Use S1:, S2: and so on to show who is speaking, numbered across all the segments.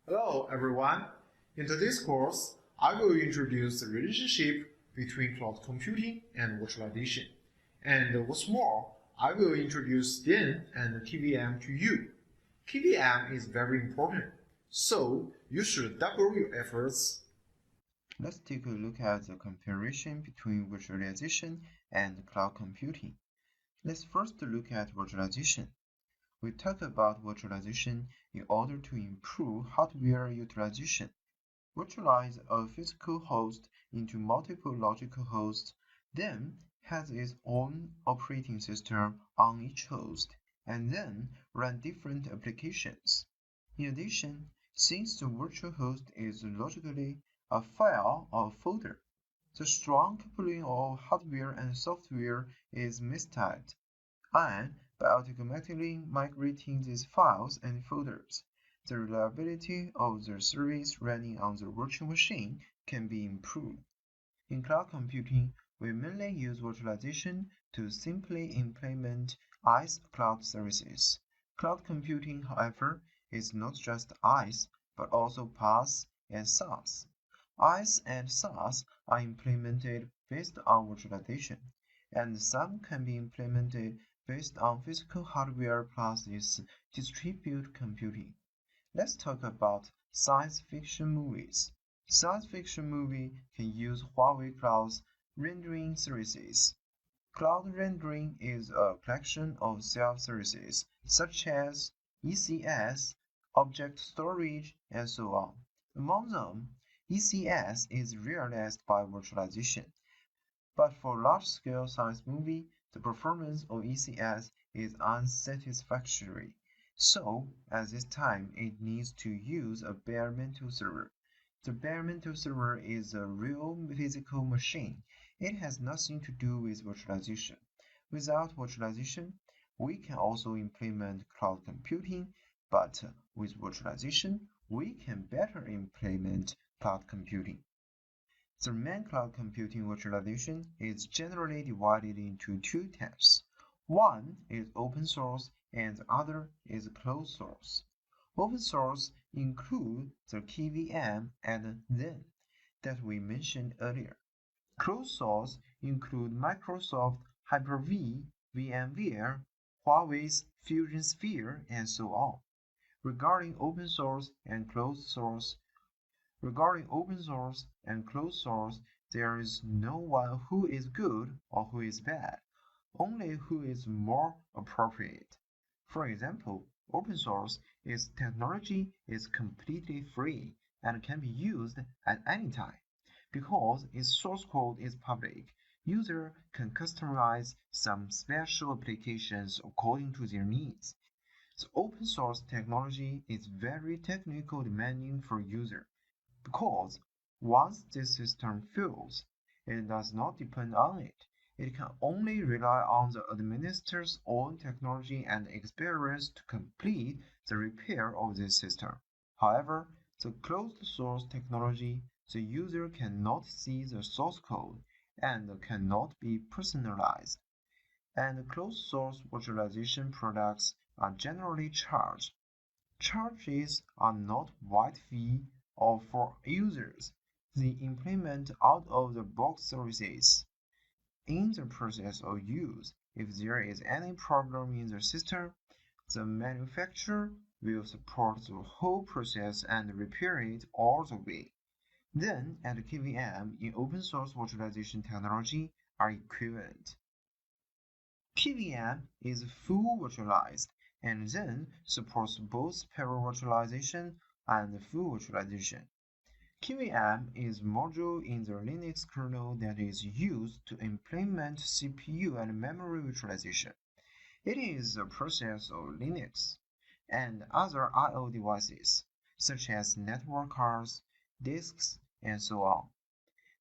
S1: Hello everyone. In today's course, I will introduce the relationship between cloud computing and virtualization. And what's more, I will introduce DIN and KVM to you. KVM is very important, so you should double your efforts.
S2: Let's take a look at the comparison between virtualization and cloud computing. Let's first look at virtualization. We talk about virtualization in order to improve hardware utilization. Virtualize a physical host into multiple logical hosts, then has its own operating system on each host, and then run different applications. In addition, since the virtual host is logically a file or folder, the strong coupling of hardware and software is mistied, and by automatically migrating these files and folders, the reliability of the service running on the virtual machine can be improved. In cloud computing, we mainly use virtualization to simply implement IaaS cloud services. Cloud computing, however, is not just IaaS, but also PaaS and SaaS. IaaS and SaaS are implemented based on virtualization, and some can be implemented based on physical hardware plus its distributed computing. Let's talk about science fiction movies. Science fiction movie can use Huawei Cloud's rendering services. Cloud rendering is a collection of self-services such as ECS, object storage, and so on. Among them, ECS is realized by virtualization, but for large-scale science movie, the performance of ECS is unsatisfactory. So, at this time, it needs to use a bare metal server. The bare metal server is a real physical machine. It has nothing to do with virtualization. Without virtualization, we can also implement cloud computing, but with virtualization, we can better implement cloud computing. The main cloud computing virtualization is generally divided into two types. One is open source and the other is closed source. Open source include the KVM and DIN that we mentioned earlier. Closed source include Microsoft Hyper-V, VMware, Huawei's Fusion Sphere, and so on. Regarding open source and closed source, there is no one who is good or who is bad, only who is more appropriate. For example, open source technology is completely free and can be used at any time. Because its source code is public, users can customize some special applications according to their needs. The open source technology is very technical demanding for users because once this system fails, it does not depend on it. It can only rely on the administrator's own technology and experience to complete the repair of this system. However, the closed source technology, the user cannot see the source code and cannot be personalized. And closed source virtualization products are generally charged. Charges are not wide fee or for users. They implement out-of-the-box services. In the process of use, if there is any problem in the system, the manufacturer will support the whole process and repair it all the way. DIN and KVM in open source virtualization technology are equivalent. KVM is full virtualized and then supports both parallel virtualization and full virtualization. KVM is a module in the Linux kernel that is used to implement CPU and memory virtualization. It is a process of Linux and other I/O devices, such as network cards, disks, and so on.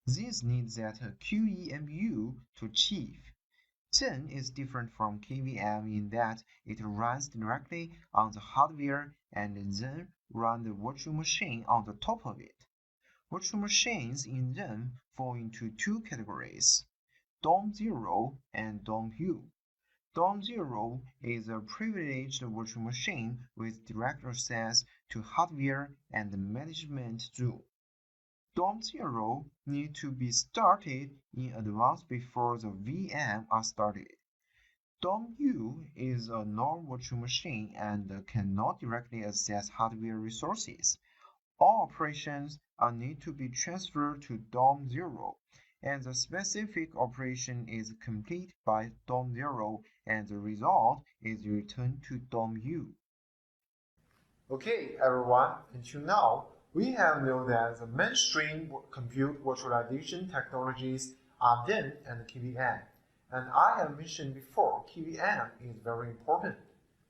S2: These need that QEMU to achieve. DIN is different from KVM in that it runs directly on the hardware and then runs the virtual machine on the top of it. Virtual machines in DIN fall into two categories, DOM0 and DOM-U. DOM0 is a privileged virtual machine with direct access to hardware and management tool. DOM0 need to be started in advance before the VM are started. DOM-U is a non-virtual machine and cannot directly access hardware resources. All operations need to be transferred to DOM0, and the specific operation is complete by DOM0, and the result is returned to DOM-U.
S1: Okay, everyone, until now, we have known that the mainstream compute virtualization technologies are DIN and KVM. And I have mentioned before, KVM is very important.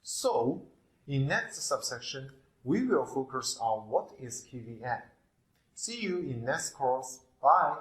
S1: So, in next subsection, we will focus on what is KVM. See you in next course. Bye.